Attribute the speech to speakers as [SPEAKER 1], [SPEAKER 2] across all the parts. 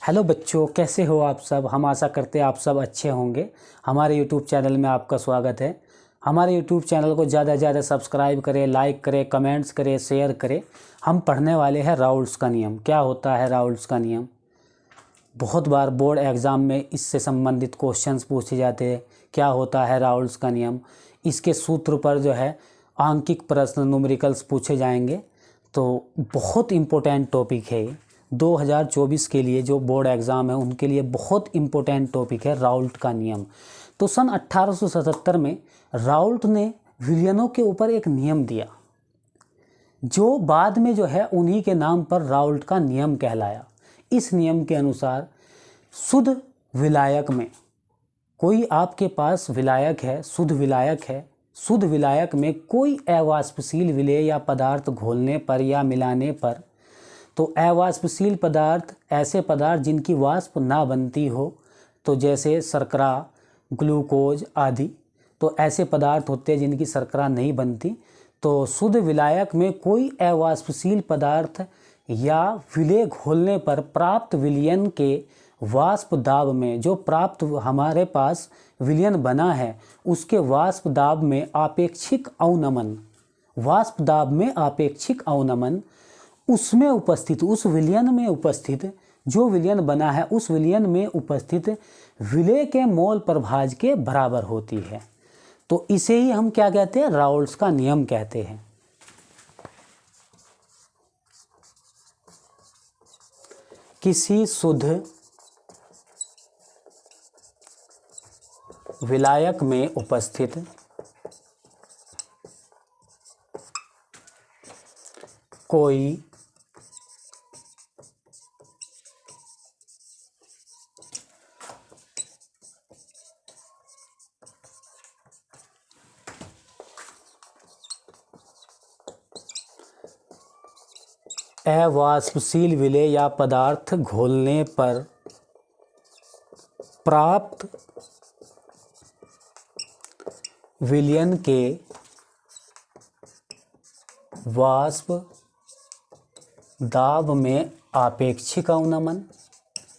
[SPEAKER 1] Hello बच्चों, कैसे हो आप सब। हम आशा करते हैं आप सब अच्छे होंगे। हमारे यूट्यूब चैनल में आपका स्वागत है। हमारे यूट्यूब चैनल को ज़्यादा से ज़्यादा सब्सक्राइब करें, लाइक करें, कमेंट्स करें, शेयर करें। हम पढ़ने वाले हैं राउल्ट्स का नियम। क्या होता है राउल्ट्स का नियम? बहुत बार बोर्ड एग्ज़ाम में इससे संबंधित क्वेश्चंस पूछे जाते हैं। क्या होता है राउल्ट्स का नियम? इसके सूत्र पर जो है आंकिक प्रश्न, न्यूमेरिकल्स पूछे जाएंगे। तो बहुत इम्पोर्टेंट टॉपिक है ये। 2024 के लिए जो बोर्ड एग्ज़ाम है उनके लिए बहुत इम्पोर्टेंट टॉपिक है राउल्ट का नियम। तो सन 1877 में राउल्ट ने विलियनों के ऊपर एक नियम दिया, जो बाद में जो है उन्हीं के नाम पर राउल्ट का नियम कहलाया। इस नियम के अनुसार शुद्ध विलायक में, कोई आपके पास विलायक है, शुद्ध विलायक है, शुद्ध विलायक में कोई अवाष्पशील विलेय या पदार्थ घोलने पर या मिलाने पर, तो अवाष्पशील पदार्थ ऐसे पदार्थ जिनकी वाष्प ना बनती हो, तो जैसे शर्करा, ग्लूकोज आदि, तो ऐसे पदार्थ होते हैं जिनकी शर्करा नहीं बनती। तो शुद्ध विलायक में कोई अवाष्पशील पदार्थ या विलेय घोलने पर प्राप्त विलयन के वाष्प दाब में, जो प्राप्त हमारे पास विलयन बना है उसके वाष्प दाब में आपेक्षिक अवनमन, वाष्प दाब में आपेक्षिक अवनमन उसमें उपस्थित, उस विलयन में उपस्थित, जो विलयन बना है उस विलयन में उपस्थित विलेय के मोल प्रभाज के बराबर होती है। तो इसे ही हम क्या कहते हैं? राउल्ट्स का नियम कहते हैं। किसी शुद्ध विलायक में उपस्थित कोई अवाष्पशील विलेय या पदार्थ घोलने पर प्राप्त विलयन के वाष्प दाब में आपेक्षिक अवनमन,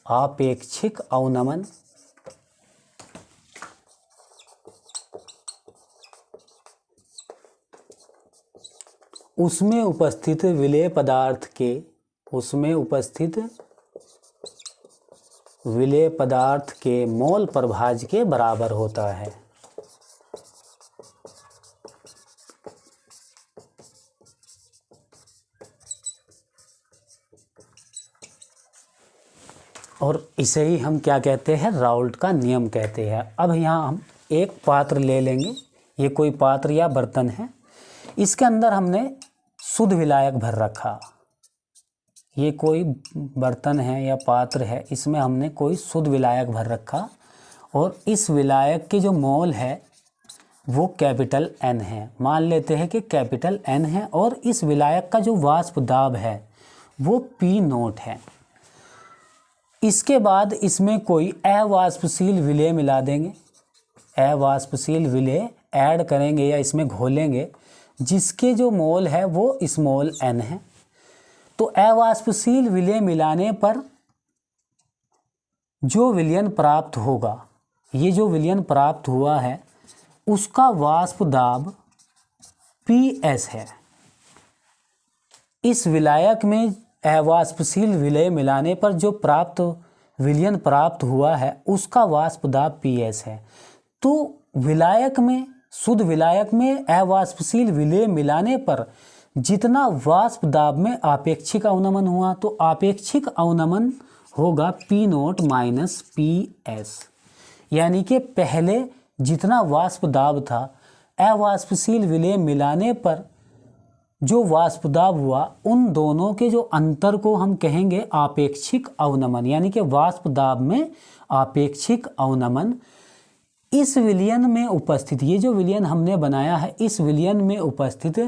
[SPEAKER 1] आपेक्षिक अवनमन उसमें उपस्थित विलेय पदार्थ के, उसमें उपस्थित विलेय पदार्थ के मोल प्रभाज के बराबर होता है। और इसे ही हम क्या कहते हैं? राउल्ट का नियम कहते हैं। अब यहाँ हम एक पात्र ले लेंगे। ये कोई पात्र या बर्तन है, इसके अंदर हमने शुद्ध विलायक भर रखा। ये कोई बर्तन है या पात्र है, इसमें हमने कोई शुद्ध विलायक भर रखा और इस विलायक के जो मोल है वो कैपिटल N है। मान लेते हैं कि कैपिटल N है और इस विलायक का जो वाष्प दाब है वो P0 है। इसके बाद इसमें कोई अवाष्पशील विलेय मिला देंगे, अवाष्पशील विलेय ऐड करेंगे या इसमें घोलेंगे, जिसके जो मोल है वो स्मॉल n है। तो अवाष्पशील विलेय मिलाने पर जो विलयन प्राप्त होगा, ये जो विलयन प्राप्त हुआ है उसका वाष्प दाब PS है। इस विलायक में अवाष्पशील विलेय मिलाने पर जो प्राप्त विलयन प्राप्त हुआ है उसका वाष्प दाब PS है। तो विलायक में, शुद्ध विलायक में अवाष्पशील विलेय मिलाने पर जितना वाष्प दाब में आपेक्षिक अवनमन हुआ, तो आपेक्षिक अवनमन होगा P0 माइनस PS। यानी कि पहले जितना वाष्प दाब था, अवाष्पशील विलेय मिलाने पर जो वाष्प दाब हुआ, उन दोनों के जो अंतर को हम कहेंगे आपेक्षिक अवनमन, यानी कि वाष्प दाब में आपेक्षिक अवनमन। इस विलयन में उपस्थित, ये जो विलयन हमने बनाया है, इस विलयन में उपस्थित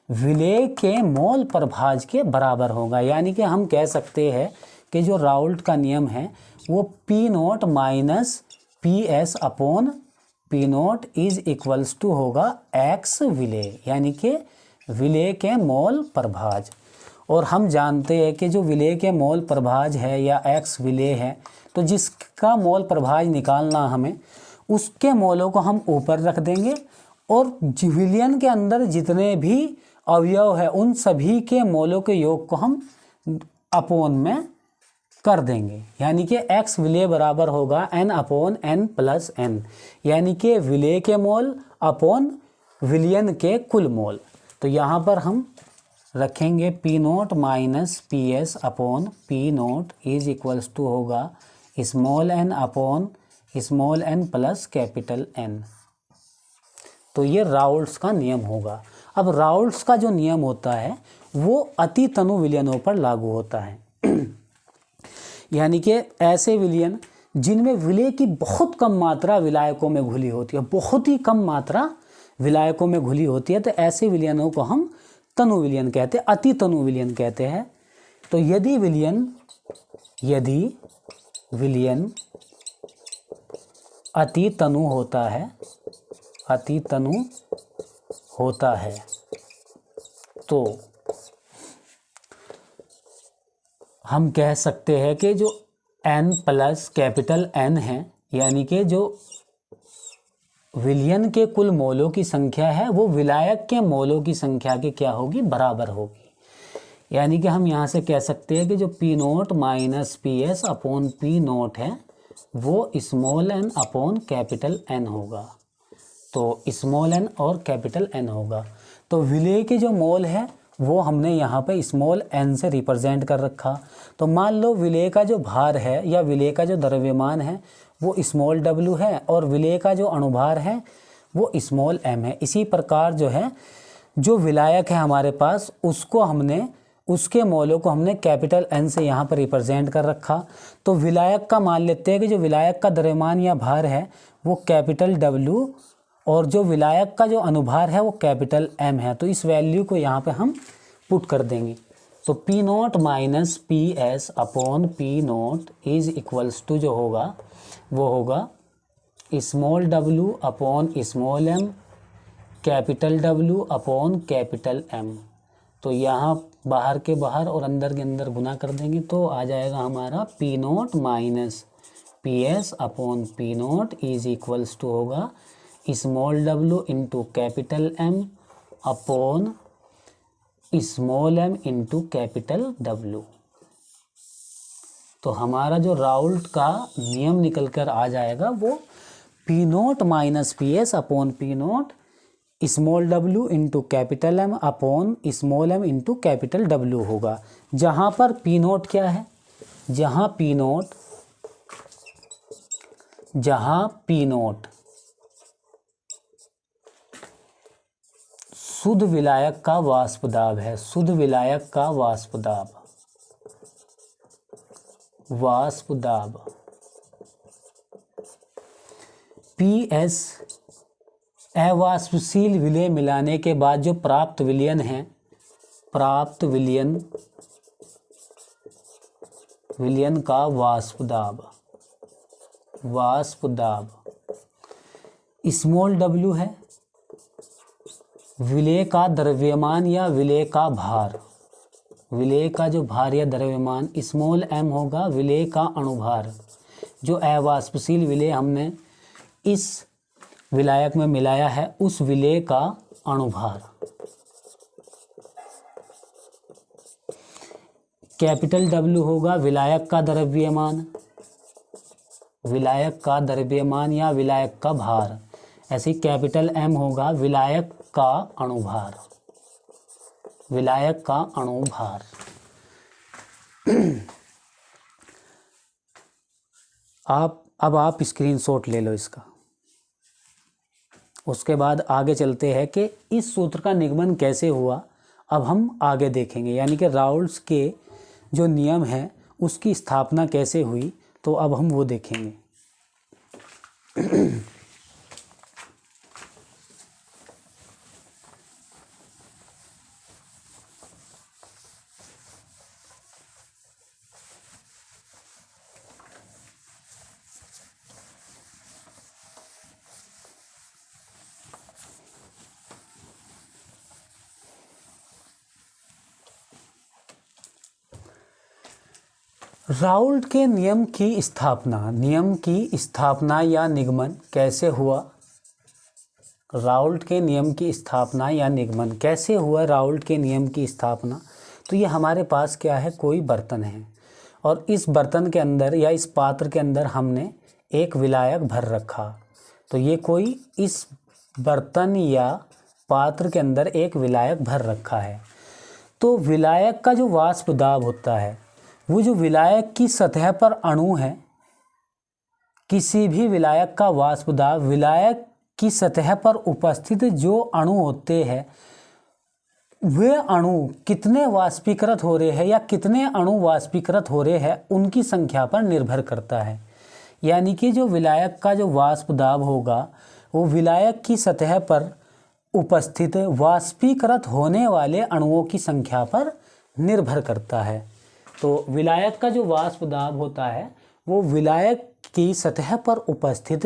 [SPEAKER 1] विलेय के मोल प्रभाज के बराबर होगा। यानी कि हम कह सकते हैं कि जो राउल्ट का नियम है वो P0 minus PS upon P0 is equals to होगा X विलेय, यानी कि विलेय के मोल प्रभाज। और हम जानते हैं कि जो विलेय के मोल प्रभाज है या एक्स विलेय है, तो जिसका मोल प्रभाज निकालना हमें, उसके मोलों को हम ऊपर रख देंगे और विलयन के अंदर जितने भी अवयव है उन सभी के मोलों के योग को हम अपोन में कर देंगे। यानी कि एक्स विलेय बराबर होगा n upon n plus n, यानी कि विलेय के मोल अपोन विलयन के कुल मोल। तो यहाँ पर हम रखेंगे P note minus P S upon P note is equals to होगा small n upon small n plus capital N। तो ये राउल्ट्स का नियम होगा। अब राउल्ट्स का जो नियम होता है वो अति तनु विलयनों पर लागू होता है। यानी कि ऐसे विलयन जिनमें विलेय की बहुत कम मात्रा विलायकों में घुली होती है, बहुत ही कम मात्रा विलायकों में घुली होती है, तो ऐसे विलयनों को हम तनु विलयन कहते हैं, अति तनु विलयन कहते हैं। तो यदि विलयन अति तनु होता है तो हम कह सकते हैं कि जो n प्लस कैपिटल N है, यानी कि जो विलयन के कुल मोलों की संख्या है वो विलायक के मोलों की संख्या के क्या होगी, बराबर होगी। यानी कि हम यहाँ से कह सकते हैं कि जो P note minus P S upon P note है वो small n upon capital N होगा। तो स्मॉल n और कैपिटल N होगा। तो विलेय के जो मोल है वो हमने यहाँ पे स्मॉल n से रिप्रेजेंट कर रखा। तो मान लो विलेय का जो भार है या विलेय का जो द्रव्यमान है वो स्मॉल w है और विलेय का जो अणुभार है वो स्मॉल m है। इसी प्रकार जो है जो विलायक है हमारे पास उसको हमने, उसके मोलों को हमने कैपिटल N से यहाँ पर रिप्रेजेंट कर रखा। तो विलायक का मान लेते हैं कि जो विलायक का द्रव्यमान या भार है वो कैपिटल W और जो विलायक का जो अनुभार है वो कैपिटल M है। तो इस वैल्यू को यहाँ पे हम पुट कर देंगे। तो P note minus P S upon P note is equals to जो होगा वो होगा small w upon small m capital W upon capital M। तो यहाँ बाहर के बाहर और अंदर के अंदर गुना कर देंगे तो आ जाएगा हमारा P note minus P S upon P note is equals to होगा small w into capital M upon small m into capital W। तो हमारा जो राउल्ट का नियम निकल कर आ जाएगा वो P note minus P S upon P note small w into capital M upon small m into capital W होगा। जहाँ पर P नोट क्या है, जहाँ P नोट शुद्ध विलायक का वाष्प दाब है, शुद्ध विलायक का वाष्प दाब PS अवाष्पशील विलेय मिलाने के बाद जो प्राप्त विलयन है, प्राप्त विलयन का वाष्प दाब स्मॉल w है, विलेय का द्रव्यमान या विलेय का भार, विलेय का जो भार या द्रव्यमान स्मॉल m होगा, विलेय का अणुभार, जो अवाष्पशील विलेय हमने इस विलायक में मिलाया है उस विलेय का अणुभार। कैपिटल W होगा विलायक का द्रव्यमान, विलायक का द्रव्यमान या विलायक का भार। ऐसे ही कैपिटल M होगा विलायक का अणुभार, विलायक का अणुभार। अब आप स्क्रीनशॉट ले लो इसका। उसके बाद आगे चलते हैं कि इस सूत्र का निगमन कैसे हुआ, अब हम आगे देखेंगे। यानी कि राउल्ट्स के जो नियम है उसकी स्थापना कैसे हुई, तो अब हम वो देखेंगे। राउल्ट के नियम की स्थापना या निगमन कैसे हुआ? राउल्ट के नियम की स्थापना या निगमन कैसे हुआ? राउल्ट के नियम की स्थापना, तो ये हमारे पास क्या है, कोई बर्तन है और इस बर्तन के अंदर या इस पात्र के अंदर हमने एक विलायक भर रखा। तो ये कोई इस बर्तन या पात्र के अंदर एक विलायक भर रखा है। तो विलायक का जो वाष्प दाब होता है, वो जो विलायक की सतह पर अणु है, किसी भी विलायक का वाष्प दाब विलायक की सतह पर उपस्थित जो अणु होते हैं, वे अणु कितने वाष्पीकृत हो रहे हैं या कितने अणु वाष्पीकृत हो रहे हैं, उनकी संख्या पर निर्भर करता है। यानी कि जो विलायक का जो वाष्प दाब होगा, वो विलायक की सतह पर उपस्थित वाष्पीकृत होने वाले अणुओं की संख्या पर निर्भर करता है। तो विलायक का जो वाष्प दाब होता है, वो विलायक की सतह पर उपस्थित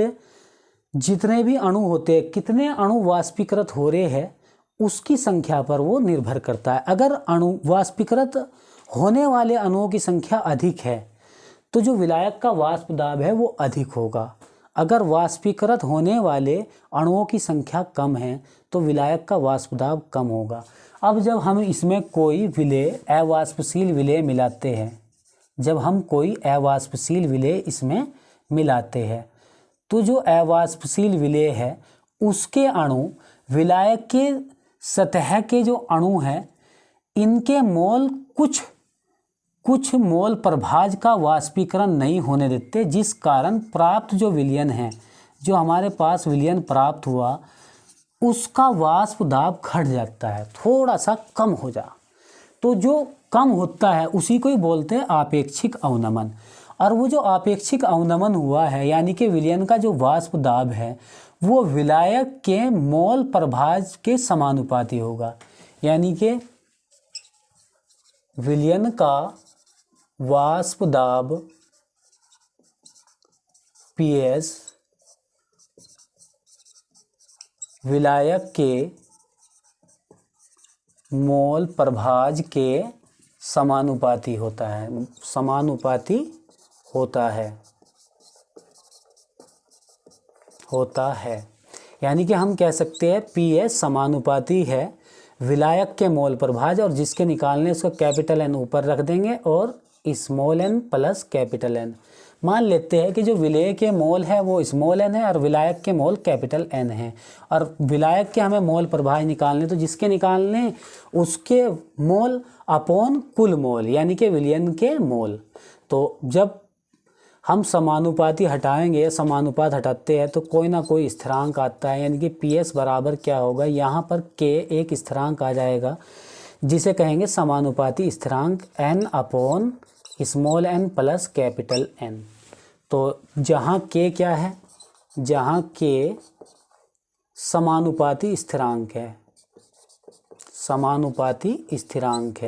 [SPEAKER 1] जितने भी अणु होते हैं, कितने अणु वाष्पीकृत हो रहे हैं, उसकी संख्या पर वो निर्भर करता है। अगर अणु वाष्पीकृत होने वाले अणुओं की संख्या अधिक है, तो जो विलायक का वाष्प दाब है वो अधिक होगा। अगर वाष्पीकृत होने वाले अणुओं की संख्या कम है, तो विलायक का वाष्प दाब कम होगा। अब जब हम इसमें कोई विलेय, अवाष्पशील विलेय मिलाते हैं, जब हम कोई अवाष्पशील विलेय इसमें मिलाते हैं, तो जो अवाष्पशील विलेय है, उसके अणु विलायक के सतह के जो अणु हैं, इनके मोल कुछ मोल प्रभाज का वाष्पीकरण नहीं होने देते, जिस कारण प्राप्त जो विलयन है, जो हमारे पास विलयन प्राप्त हुआ, उसका वाष्प दाब घट जाता है, थोड़ा सा कम हो जा। तो जो कम होता है उसी को ही बोलते हैं आपेक्षिक अवनमन। और वो जो आपेक्षिक अवनमन हुआ है, यानी कि विलयन का जो वाष्प दाब है, वो विलायक के मोल प्रभाज के समानुपाती होगा। यानी कि विलयन का वाष्प दाब PS विलायक के मोल प्रभाज के समानुपाती होता है, होता है। यानी कि हम कह सकते हैं PS समानुपाती है विलायक के मोल प्रभाज, और जिसके निकालने उसको कैपिटल N ऊपर रख देंगे और small n plus capital N। मान लेते हैं कि जो विलेय के मोल है वो स्मॉल n है और विलायक के मोल कैपिटल N है, और विलायक के हमें मोल प्रभाज निकालने, तो जिसके निकालने उसके मोल अपॉन कुल मोल, यानी कि विलयन के मोल। तो जब हम समानुपाती हटाएंगे, समानुपात हटाते हैं तो कोई ना कोई स्थिरांक आता है, यानी कि PS बराबर क्या होगा, यहाँ पर K एक स्थिरांक आ जाएगा, जिसे कहेंगे समानुपाती स्थिरांक N upon small n plus capital N। तो जहाँ K क्या है, जहाँ K समानुपाती स्थिरांक है, समानुपाती स्थिरांक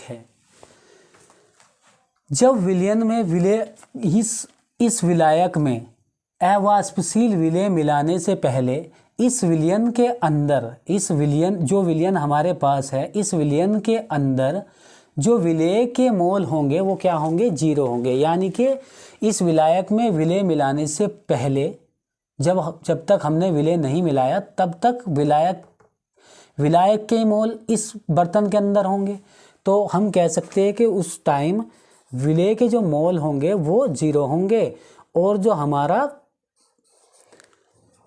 [SPEAKER 1] है। जब विलयन में इस विलायक में अवाष्पशील विलेय मिलाने से पहले इस विलयन के अंदर, जो विलयन हमारे पास है, इस विलयन के अंदर जो विलेय के मोल होंगे वो क्या होंगे, 0 होंगे। यानी कि इस विलायक में विलेय मिलाने से पहले जब तक हमने विलेय नहीं मिलाया, तब तक विलायक के मोल इस बर्तन के अंदर होंगे। तो हम कह सकते हैं कि उस टाइम विलेय के जो मोल होंगे वो 0 होंगे, और जो हमारा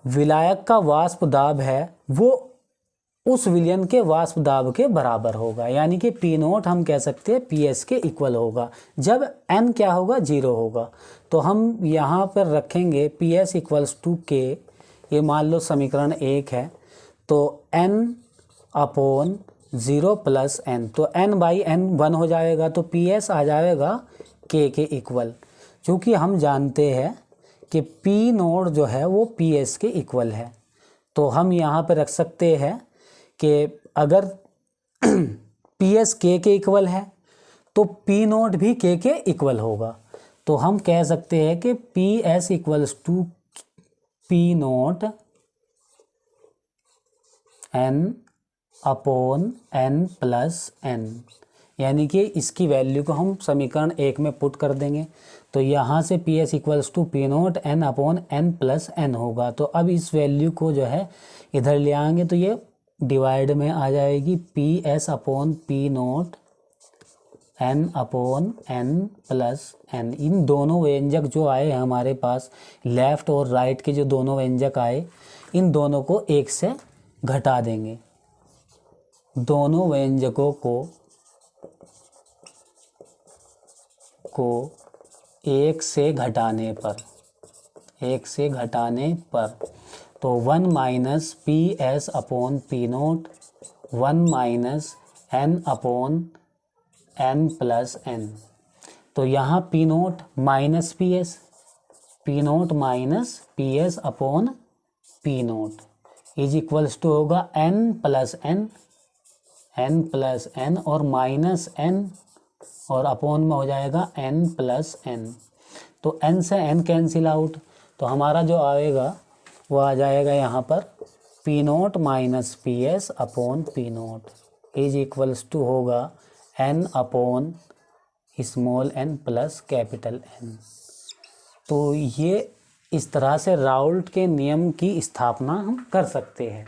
[SPEAKER 1] विलायक का वाष्प दाब है वो उस विलयन के वाष्प दाब के बराबर होगा। यानी कि P0 हम कह सकते हैं PS के इक्वल होगा, जब N क्या होगा, 0 होगा। तो हम यहाँ पर रखेंगे PS इक्वल्स टू K, ये मान लो समीकरण 1 है, तो N अपॉन 0 प्लस N, तो N बाई N 1 हो जाएगा, तो PS आ जाएगा K के इक्वल। क्योंकि हम जानते हैं कि P0 जो है वो PS के इक्वल है, तो हम यहाँ पर रख सकते हैं कि अगर PS K के इक्वल है तो P0 भी K के इक्वल होगा। तो हम कह सकते हैं कि PS equals to P0 N upon n plus n, यानी कि इसकी वैल्यू को हम समीकरण 1 में पुट कर देंगे। तो यहाँ से P S equals to P naught N upon n plus n होगा। तो अब इस वैल्यू को जो है इधर ले आएंगे तो ये डिवाइड में आ जाएगी P S upon P note n upon n plus n। इन दोनों व्यंजक जो आए हैं हमारे पास, लेफ़्ट और राइट के जो दोनों व्यंजक आए, इन दोनों को 1 से घटा देंगे। दोनों व्यंजकों को 1 से घटाने पर, 1 से घटाने पर तो 1 minus P S upon P naught 1 minus n upon n plus n। तो यहाँ P note minus P S, P note minus P S upon P note is equals to होगा n plus n, n plus n और minus n और upon में हो जाएगा n plus n। तो n से n कैंसिल आउट, तो हमारा जो आएगा वो आ जाएगा यहाँ पर P note minus P S upon P note is equals to होगा n upon small n plus capital N। तो ये इस तरह से राउल्ट के नियम की स्थापना हम कर सकते हैं।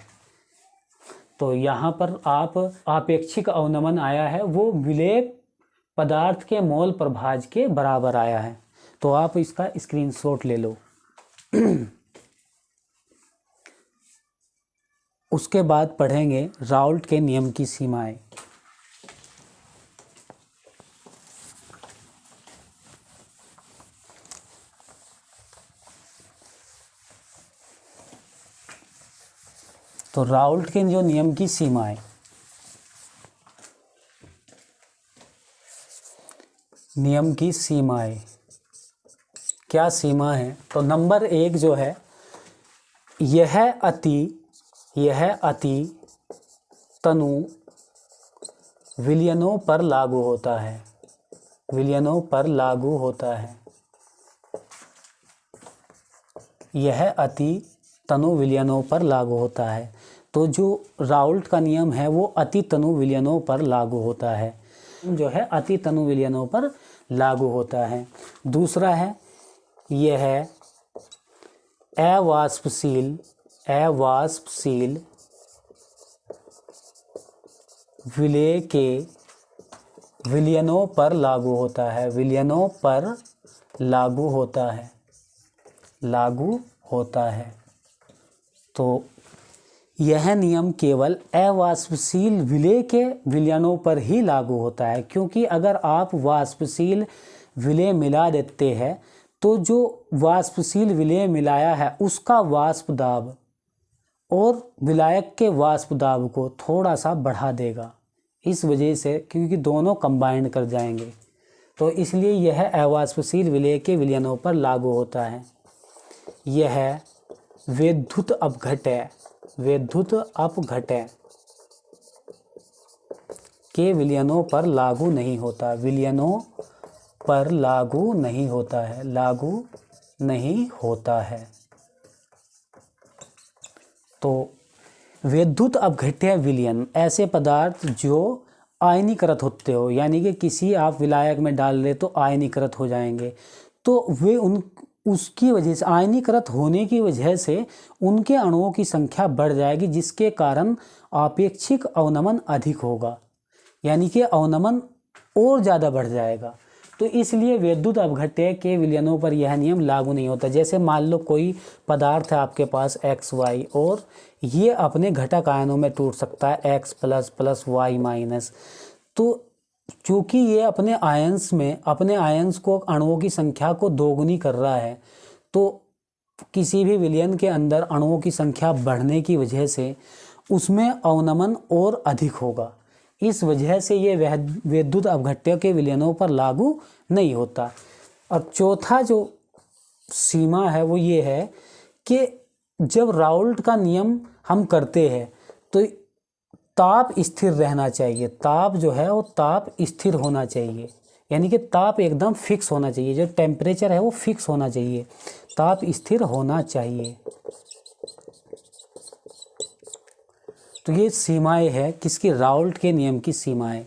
[SPEAKER 1] तो यहाँ पर आप आपेक्षिक अवनमन आया है वो विलेय पदार्थ के मोल प्रभाज के बराबर आया है। तो आप इसका स्क्रीनशॉट ले लो। उसके बाद पढ़ेंगे राउल्ट के नियम की सीमाएं। तो राउल्ट के जो नियम की सीमाएं, नियम की सीमाएं क्या सीमा है? तो नंबर 1 जो है, यह अति तनु विलयनों पर लागू होता है, विलयनों पर लागू होता है। यह अति तनु विलयनों पर लागू होता है। तो जो राउल्ट का नियम है वो अति तनु विलयनों पर लागू होता है, जो है अति तनु विलयनों पर लागू होता है। दूसरा है, यह अवाष्पशील विलेय के विलयनों पर लागू होता है, विलयनों पर लागू होता है, लागू होता है। तो यह नियम केवल अवाष्पशील विलेय के विलयनों पर ही लागू होता है, क्योंकि अगर आप वाष्पशील विलेय मिला देते हैं तो जो वाष्पशील विलेय मिलाया है उसका वाष्प दाब और विलायक के वाष्प दाब को थोड़ा सा बढ़ा देगा, इस वजह से, क्योंकि दोनों कंबाइंड कर जाएंगे। तो इसलिए यह अवाष्पशील विलेय के विलयनों पर लागू होता है। यह वैद्युत अपघट्य के विलयनों पर लागू नहीं होता, विलयनों पर लागू नहीं होता है, लागू नहीं होता है। तो वैद्युत अपघट्य विलयन ऐसे पदार्थ जो आयनीकृत होते हो, यानी कि किसी आप विलायक में डाल दे तो आयनीकृत हो जाएंगे, तो वे उसकी वजह से, आयनीकृत होने की वजह से उनके अणुओं की संख्या बढ़ जाएगी, जिसके कारण आपेक्षिक अवनमन अधिक होगा, यानी कि अवनमन और ज़्यादा बढ़ जाएगा। तो इसलिए वैद्युत अपघट्य के विलयनों पर यह नियम लागू नहीं होता। जैसे मान लो कोई पदार्थ है आपके पास XY और ये अपने घटक आयनों में टूट सकता है X plus plus Y minus. तो चूँकि ये अपने आयंस को, अणुओं की संख्या को दोगुनी कर रहा है, तो किसी भी विलयन के अंदर अणुओं की संख्या बढ़ने की वजह से उसमें अवनमन और अधिक होगा। इस वजह से ये वैद्युत अपघट्य के विलयनों पर लागू नहीं होता। और चौथा जो सीमा है वो ये है कि जब राउल्ट का नियम हम करते हैं तो ताप स्थिर रहना चाहिए, ताप जो है वो ताप स्थिर होना चाहिए, यानी कि ताप एकदम फिक्स होना चाहिए, जो टेम्परेचर है वो फिक्स होना चाहिए, ताप स्थिर होना चाहिए। तो ये सीमाएं है किसकी, राउल्ट के नियम की सीमाएं।